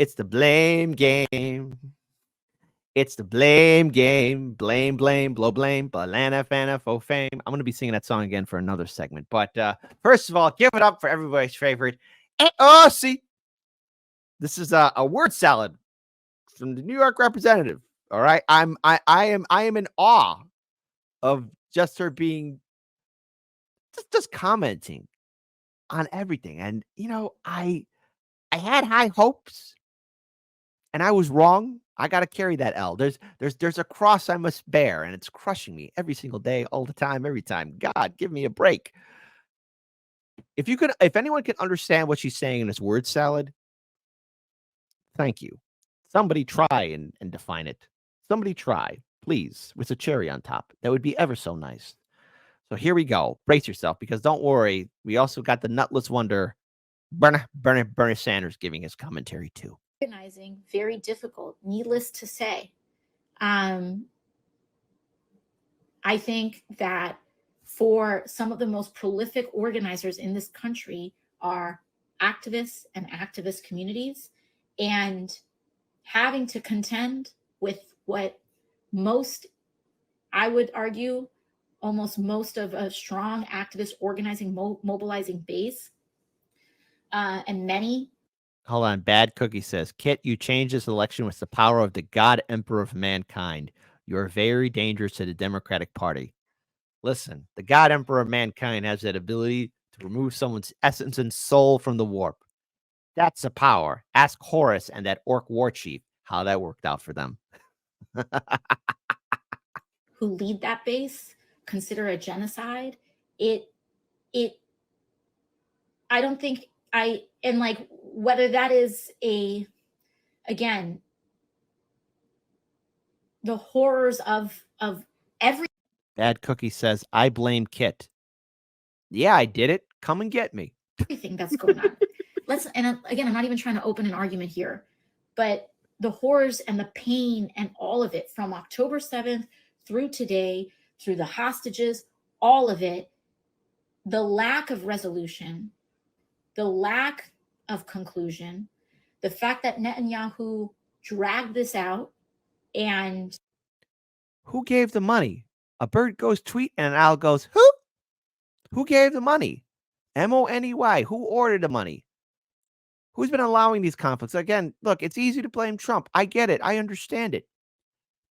It's the blame game. It's the blame game. Blame, blame, blow blame. Balana, fana, faux fame. I'm going to be singing that song again for another segment. But first of all, give it up for everybody's favorite AOC. This is a word salad from the New York representative. All right. I am in awe of just her being just commenting on everything. And I had high hopes and I was wrong. I got to carry that L. There's a cross I must bear, and it's crushing me every single day, all the time, every time. God, give me a break. If anyone can understand what she's saying in this word salad, thank you. Somebody try and define it. Somebody try, please, with a cherry on top. That would be ever so nice. So here we go. Brace yourself, because don't worry, we also got the nutless wonder, Bernie Sanders, giving his commentary too. Organizing, very difficult, needless to say. I think that for some of the most prolific organizers in this country are activists and activist communities, and having to contend with what most, I would argue, almost most of a strong activist organizing, mobilizing base, and many. Hold on. Bad Cookie says, Kit, you changed this election with the power of the God Emperor of mankind. You're very dangerous to the Democratic Party. Listen, the God Emperor of mankind has that ability to remove someone's essence and soul from the warp. That's a power. Ask Horus and that orc war chief how that worked out for them. Who lead that base consider a genocide. I don't think and like, whether that is again, the horrors of every. Bad Cookie says, I blame Kit. Yeah, I did it. Come and get me. Everything that's going on. And again, I'm not even trying to open an argument here, but the horrors and the pain and all of it from October 7th through today, through the hostages, all of it, the lack of resolution, the lack of conclusion, the fact that Netanyahu dragged this out. And who gave the money? A bird goes tweet and an owl goes, who? Who gave the money? MONEY. Who ordered the money? Who's been allowing these conflicts? Again, look, it's easy to blame Trump. I get it. I understand it.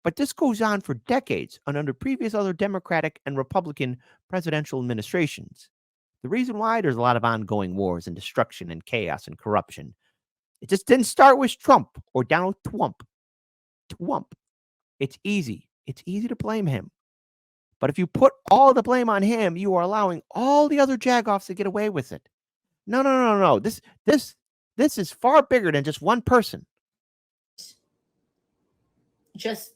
But this goes on for decades and under previous other Democratic and Republican presidential administrations. The reason why there's a lot of ongoing wars and destruction and chaos and corruption, it just didn't start with Trump or Donald Trump. It's easy. It's easy to blame him. But if you put all the blame on him, you are allowing all the other jagoffs to get away with it. No. This is far bigger than just one person. Just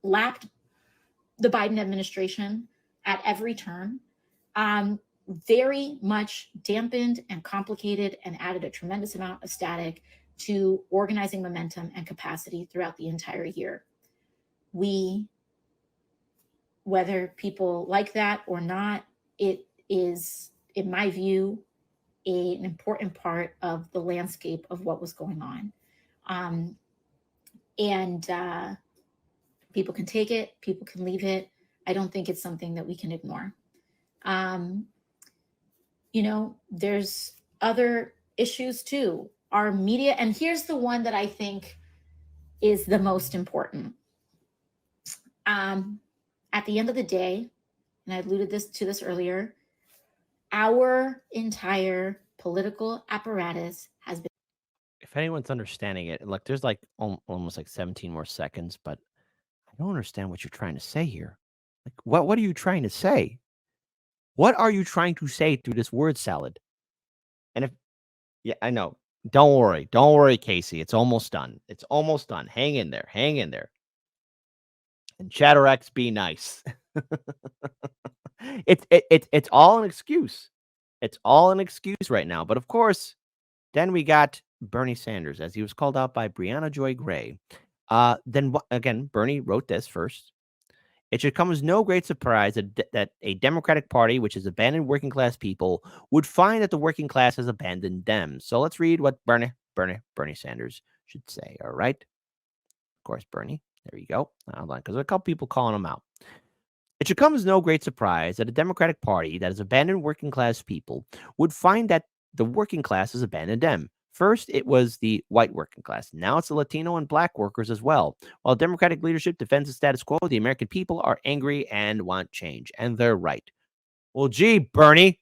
lapped the Biden administration at every turn. Very much dampened and complicated and added a tremendous amount of static to organizing momentum and capacity throughout the entire year. Whether people like that or not, it is, in my view, an important part of the landscape of what was going on. And people can take it, people can leave it. I don't think it's something that we can ignore. There's other issues too. Our media, and here's the one that I think is the most important. At the end of the day, and I alluded to this earlier, our entire political apparatus has been. If anyone's understanding it, look, there's like almost like 17 more seconds, but I don't understand what you're trying to say here. Like, what are you trying to say? What are you trying to say through this word salad? And I know. Don't worry, Casey. It's almost done. Hang in there. And ChatterX, be nice. It's all an excuse. It's all an excuse right now. But of course, then we got Bernie Sanders, as he was called out by Brianna Joy Gray. Then again, Bernie wrote this first. It should come as no great surprise that a Democratic Party, which has abandoned working class people, would find that the working class has abandoned them. So let's read what Bernie Sanders should say. All right. Of course, Bernie. There you go. Hold on, because a couple people calling him out. It should come as no great surprise that a Democratic Party that has abandoned working class people would find that the working class has abandoned them. First, it was the white working class. Now it's the Latino and black workers as well. While Democratic leadership defends the status quo, the American people are angry and want change. And they're right. Well, gee, Bernie,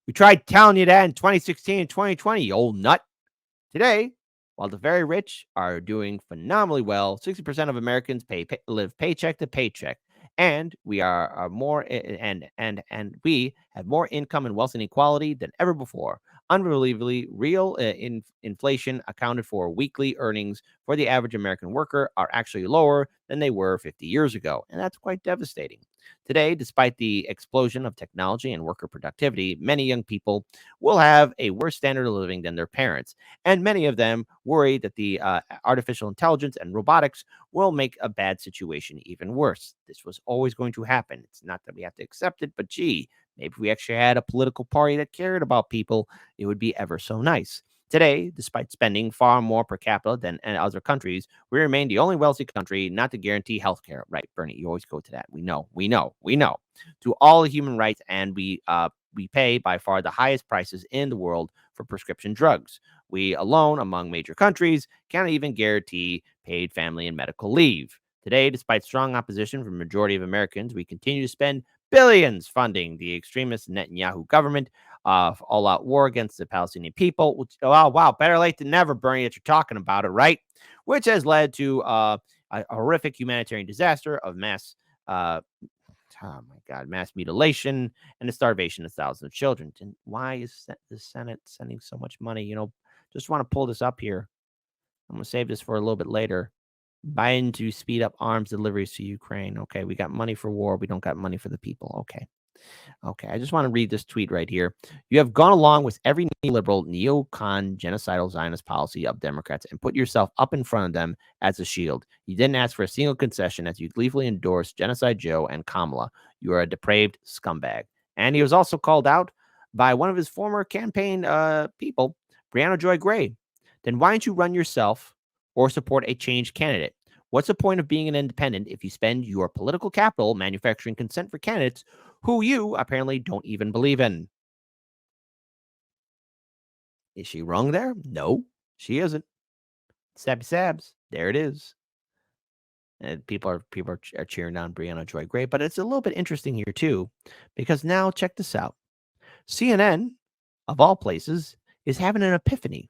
we tried telling you that in 2016 and 2020, you old nut. Today, while the very rich are doing phenomenally well, 60% of Americans live paycheck to paycheck, and we are more and we have more income and wealth inequality than ever before. Unbelievably, real inflation accounted for weekly earnings for the average American worker are actually lower than they were 50 years ago, and that's quite devastating. Today, despite the explosion of technology and worker productivity, many young people will have a worse standard of living than their parents, and many of them worry that the artificial intelligence and robotics will make a bad situation even worse. This was always going to happen. It's not that we have to accept it, but gee, maybe if we actually had a political party that cared about people, it would be ever so nice. Today, despite spending far more per capita than in other countries, we remain the only wealthy country not to guarantee health care. Right, Bernie, you always go to that. We know. To all human rights, and we pay by far the highest prices in the world for prescription drugs. We alone, among major countries, cannot even guarantee paid family and medical leave. Today, despite strong opposition from the majority of Americans, we continue to spend billions funding the extremist Netanyahu government all-out war against the Palestinian people. Which, oh, wow, better late than never, Bernie, that you're talking about it, right? Which has led to a horrific humanitarian disaster of mass mass mutilation and the starvation of thousands of children. And why is the Senate sending so much money? Just want to pull this up here. I'm going to save this for a little bit later. Biden to speed up arms deliveries to Ukraine. Okay, we got money for war. We don't got money for the people. Okay. I just want to read this tweet right here. You have gone along with every neoliberal, neocon, genocidal Zionist policy of Democrats and put yourself up in front of them as a shield. You didn't ask for a single concession as you gleefully endorsed Genocide Joe and Kamala. You are a depraved scumbag. And he was also called out by one of his former campaign people, Brianna Joy Gray. Then why don't you run yourself or support a changed candidate? What's the point of being an independent if you spend your political capital manufacturing consent for candidates who you apparently don't even believe in? Is she wrong there? No, she isn't. Sabs. There it is. And people are cheering on Brianna Joy Gray, but it's a little bit interesting here too, because now check this out. CNN, of all places, is having an epiphany.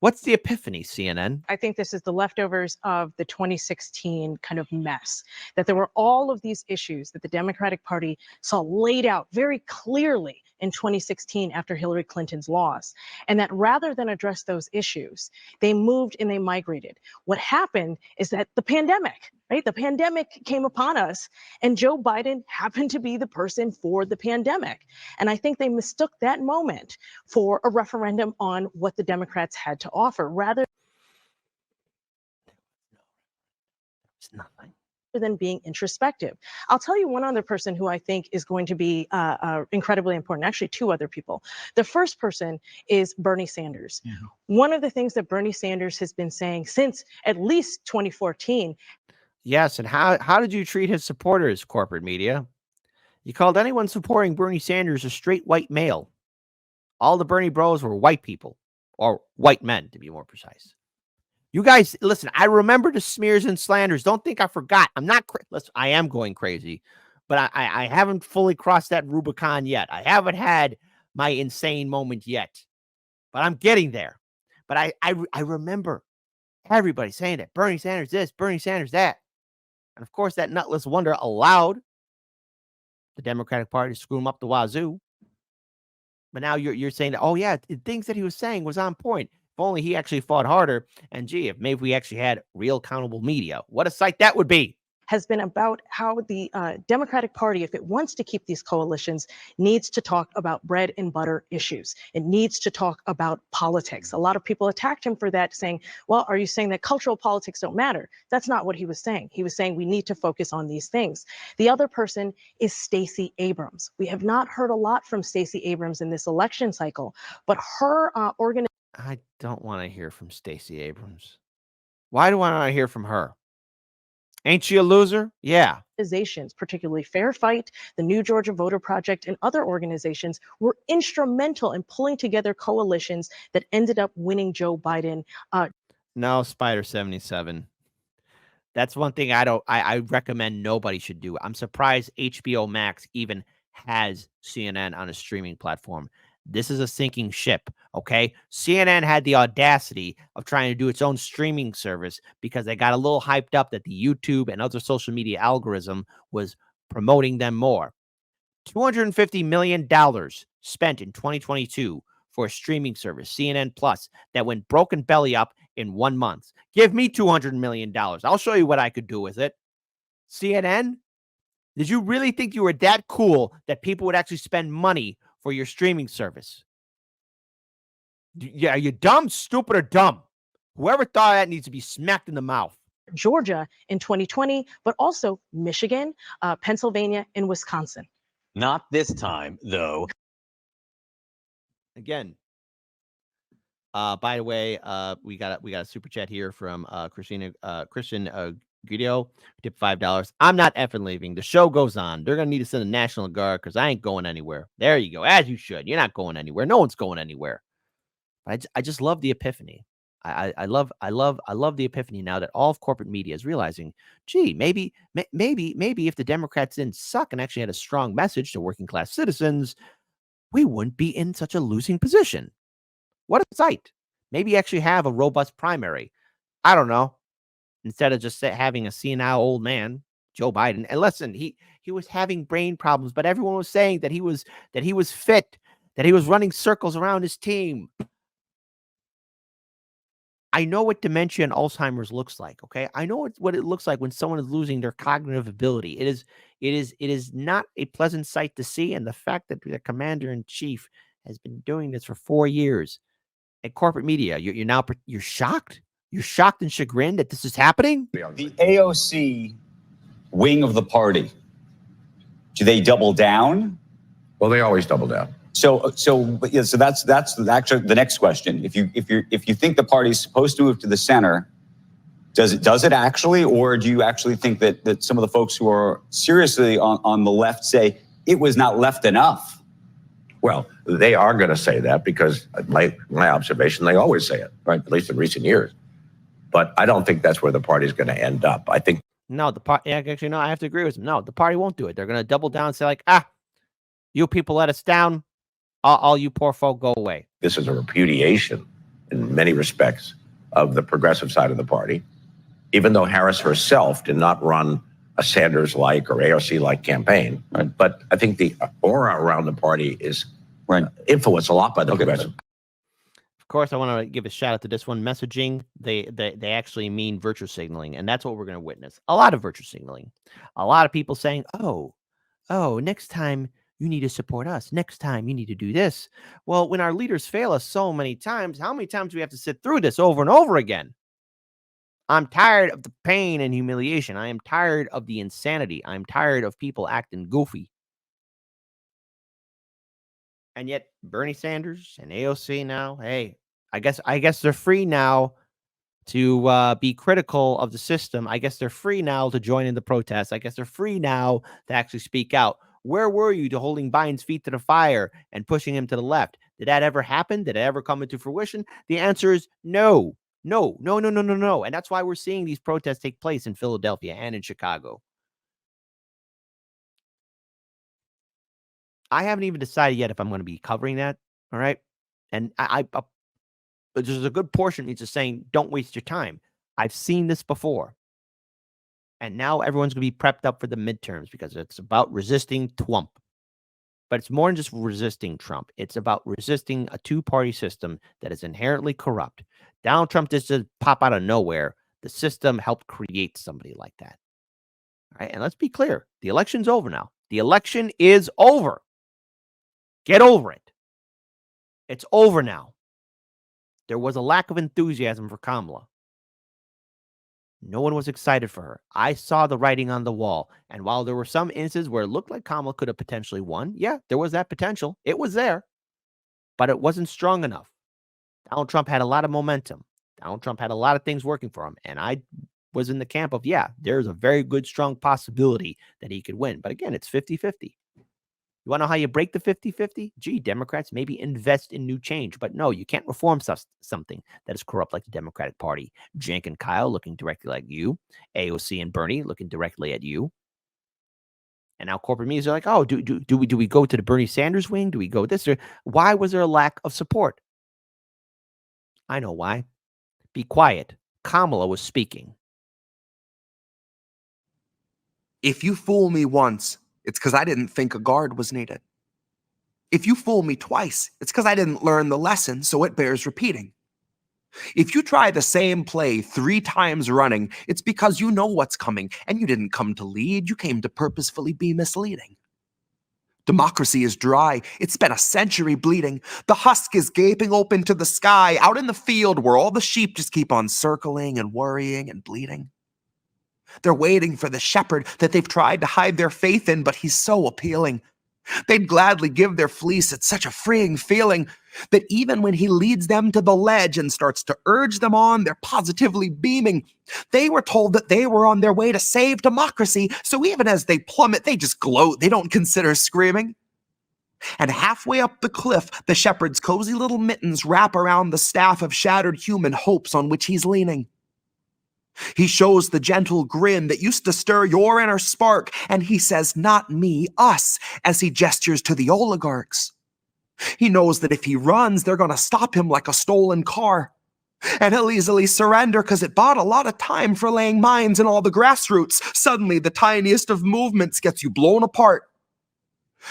What's the epiphany, CNN? I think this is the leftovers of the 2016 kind of mess, that there were all of these issues that the Democratic Party saw laid out very clearly in 2016 after Hillary Clinton's loss, and that rather than address those issues, they moved and they migrated. What happened is that the pandemic, right? The pandemic came upon us, and Joe Biden happened to be the person for the pandemic. And I think they mistook that moment for a referendum on what the Democrats had to offer, rather Nothing than being introspective. I'll tell you one other person who I think is going to be incredibly important, actually two other people. The first person is Bernie Sanders. One of the things that Bernie Sanders has been saying since at least 2014. Yes, and how did you treat his supporters, corporate media? You called anyone supporting Bernie Sanders a straight white male. All the Bernie bros were white people, or white men, to be more precise. You guys, listen, I remember the smears and slanders. Don't think I forgot. I'm not, listen, I am going crazy, but I haven't fully crossed that Rubicon yet. I haven't had my insane moment yet, but I'm getting there. But I remember everybody saying that Bernie Sanders this, Bernie Sanders that. And of course, that nutless wonder allowed the Democratic Party to screw him up the wazoo. But now you're saying that, oh yeah, the things that he was saying was on point. If only he actually fought harder. And gee, if maybe we actually had real accountable media, what a sight that would be. Has been about how the Democratic Party, if it wants to keep these coalitions, needs to talk about bread and butter issues. It needs to talk about politics. A lot of people attacked him for that, saying, well, are you saying that cultural politics don't matter? That's not what he was saying. He was saying we need to focus on these things. The other person is Stacey Abrams. We have not heard a lot from Stacey Abrams in this election cycle, but her organization. I don't want to hear from Stacey Abrams. Why do I not hear from her? Ain't she a loser? Yeah. Organizations, particularly Fair Fight, the New Georgia Voter Project, and other organizations were instrumental in pulling together coalitions that ended up winning Joe Biden. No, Spider 77. That's one thing I recommend nobody should do. I'm surprised HBO Max even has CNN on a streaming platform. This is a sinking ship, okay? CNN had the audacity of trying to do its own streaming service because they got a little hyped up that the YouTube and other social media algorithm was promoting them more. $250 million spent in 2022 for a streaming service, CNN Plus, that went broken belly up in 1 month. Give me $200 million. I'll show you what I could do with it. CNN, did you really think you were that cool that people would actually spend money for your streaming service? Yeah, are you dumb, stupid, or dumb? Whoever thought that needs to be smacked in the mouth. Georgia in 2020, but also Michigan, Pennsylvania, and Wisconsin. Not this time, though. Again, by the way, we got a super chat here from Christian Guido, tip $5. I'm not effing leaving. The show goes on. They're gonna need to send a National Guard because I ain't going anywhere. There you go, as you should. You're not going anywhere. No one's going anywhere. I just love the epiphany. I love the epiphany now that all of corporate media is realizing, gee, maybe if the Democrats didn't suck and actually had a strong message to working class citizens, we wouldn't be in such a losing position. What a sight. Maybe actually have a robust primary. I don't know. Instead of just having a senile old man, Joe Biden. And listen, he was having brain problems, but everyone was saying that he was fit, that he was running circles around his team. I know what dementia and Alzheimer's looks like, okay? I know what it looks like when someone is losing their cognitive ability. It is not a pleasant sight to see, and the fact that the commander-in-chief has been doing this for 4 years at corporate media, you're shocked? You're shocked and chagrined that this is happening? The AOC wing of the party, do they double down? Well, they always double down. So that's actually the next question. If you think the party's supposed to move to the center, does it actually, or do you actually think that some of the folks who are seriously on the left say it was not left enough? Well, they are going to say that because my observation, they always say it, right? At least in recent years. But I don't think that's where the party's going to end up. I think no, the party. Actually, no, I have to agree with him. No, the party won't do it. They're going to double down and say like, you people let us down. All you poor folk go away. This is a repudiation in many respects of the progressive side of the party, even though Harris herself did not run a Sanders-like or AOC-like campaign. Right. But I think the aura around the party is influenced a lot by the progressive. Of course, I want to give a shout out to this one. Messaging, they actually mean virtue signaling, and that's what we're going to witness. A lot of virtue signaling. A lot of people saying, oh, next time you need to support us. Next time you need to do this. Well, when our leaders fail us so many times, how many times do we have to sit through this over and over again? I'm tired of the pain and humiliation. I am tired of the insanity. I'm tired of people acting goofy. And yet Bernie Sanders and AOC now, hey, I guess they're free now to be critical of the system. I guess they're free now to join in the protests. I guess they're free now to actually speak out. Where were you to holding Biden's feet to the fire and pushing him to the left? Did that ever happen? Did it ever come into fruition? The answer is no. And that's why we're seeing these protests take place in Philadelphia and in Chicago. I haven't even decided yet if I'm going to be covering that. All right. And there's a good portion of me just saying, don't waste your time. I've seen this before. And now everyone's going to be prepped up for the midterms because it's about resisting Trump. But it's more than just resisting Trump. It's about resisting a two-party system that is inherently corrupt. Donald Trump just pop out of nowhere. The system helped create somebody like that. All right. And let's be clear. The election's over now. The election is over. Get over it. It's over now. There was a lack of enthusiasm for Kamala. No one was excited for her. I saw the writing on the wall. And while there were some instances where it looked like Kamala could have potentially won, yeah, there was that potential. It was there. But it wasn't strong enough. Donald Trump had a lot of momentum. Donald Trump had a lot of things working for him. And I was in the camp of, yeah, there's a very good, strong possibility that he could win. But again, it's 50-50. You want to know how you break the 50-50? Gee, Democrats maybe invest in new change. But no, you can't reform something that is corrupt like the Democratic Party. Cenk and Kyle looking directly at you. AOC and Bernie looking directly at you. And now corporate media are like, oh, do we go to the Bernie Sanders wing? Do we go this? Or why was there a lack of support? I know why. Be quiet. Kamala was speaking. If you fool me once, it's because I didn't think a guard was needed. If you fool me twice, it's because I didn't learn the lesson, so it bears repeating. If you try the same play 3 times running, it's because you know what's coming, and you didn't come to lead, you came to purposefully be misleading. Democracy is dry. It's been a century bleeding. The husk is gaping open to the sky, out in the field where all the sheep just keep on circling and worrying and bleeding. They're waiting for the shepherd that they've tried to hide their faith in, but he's so appealing. They'd gladly give their fleece. It's such a freeing feeling that even when he leads them to the ledge and starts to urge them on, they're positively beaming. They were told that they were on their way to save democracy, so even as they plummet, they just gloat. They don't consider screaming. And halfway up the cliff, the shepherd's cozy little mittens wrap around the staff of shattered human hopes on which he's leaning. He shows the gentle grin that used to stir your inner spark, and he says, not me, us, as he gestures to the oligarchs. He knows that if he runs, they're going to stop him like a stolen car. And he'll easily surrender because it bought a lot of time for laying mines in all the grassroots. Suddenly, the tiniest of movements gets you blown apart.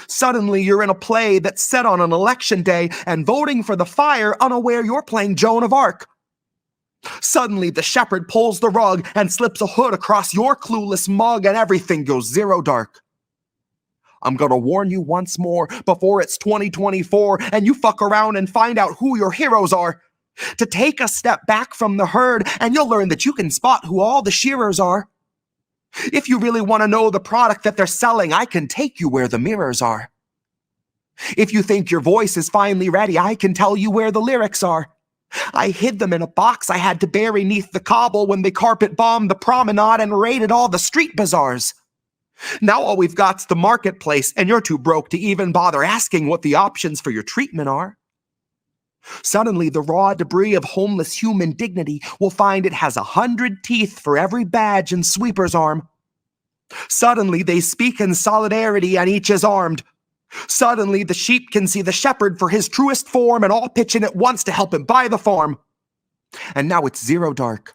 Suddenly, you're in a play that's set on an election day and voting for the fire, unaware you're playing Joan of Arc. Suddenly, the shepherd pulls the rug and slips a hood across your clueless mug, and everything goes zero dark. I'm gonna warn you once more before it's 2024 and you fuck around and find out who your heroes are. To take a step back from the herd, and you'll learn that you can spot who all the shearers are. If you really want to know the product that they're selling, I can take you where the mirrors are. If you think your voice is finally ready, I can tell you where the lyrics are. I hid them in a box I had to bury neath the cobble when they carpet bombed the promenade and raided all the street bazaars. Now all we've got's the marketplace, and you're too broke to even bother asking what the options for your treatment are. Suddenly, the raw debris of homeless human dignity will find it has 100 teeth for every badge and sweeper's arm. Suddenly, they speak in solidarity and each is armed. Suddenly, the sheep can see the shepherd for his truest form and all pitch in at once to help him buy the farm. And now it's zero dark,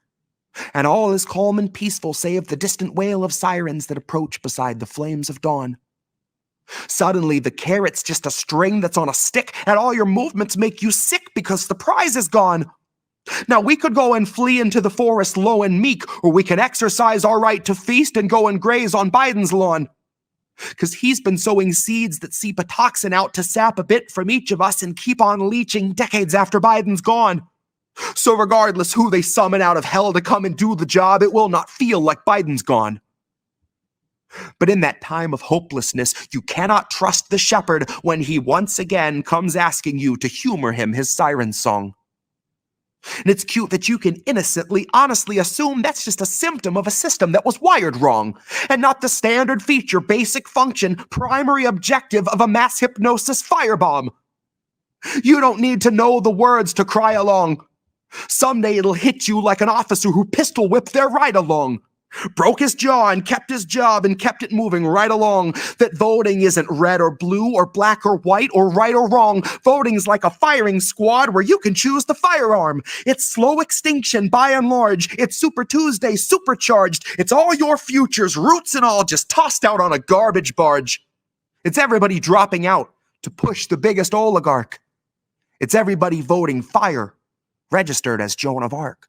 and all is calm and peaceful save the distant wail of sirens that approach beside the flames of dawn. Suddenly, the carrot's just a string that's on a stick, and all your movements make you sick because the prize is gone. Now, we could go and flee into the forest low and meek, or we can exercise our right to feast and go and graze on Biden's lawn. Because he's been sowing seeds that seep a toxin out to sap a bit from each of us and keep on leaching decades after Biden's gone. So regardless who they summon out of hell to come and do the job, it will not feel like Biden's gone. But in that time of hopelessness, you cannot trust the shepherd when he once again comes asking you to humor him his siren song. And it's cute that you can innocently, honestly assume that's just a symptom of a system that was wired wrong, and not the standard feature, basic function, primary objective of a mass hypnosis firebomb. You don't need to know the words to cry along. Someday it'll hit you like an officer who pistol whipped their ride along. Broke his jaw and kept his job and kept it moving right along. That voting isn't red or blue or black or white or right or wrong. Voting's like a firing squad where you can choose the firearm. It's slow extinction by and large. It's Super Tuesday supercharged. It's all your futures, roots and all, just tossed out on a garbage barge. It's everybody dropping out to push the biggest oligarch. It's everybody voting fire, registered as Joan of Arc.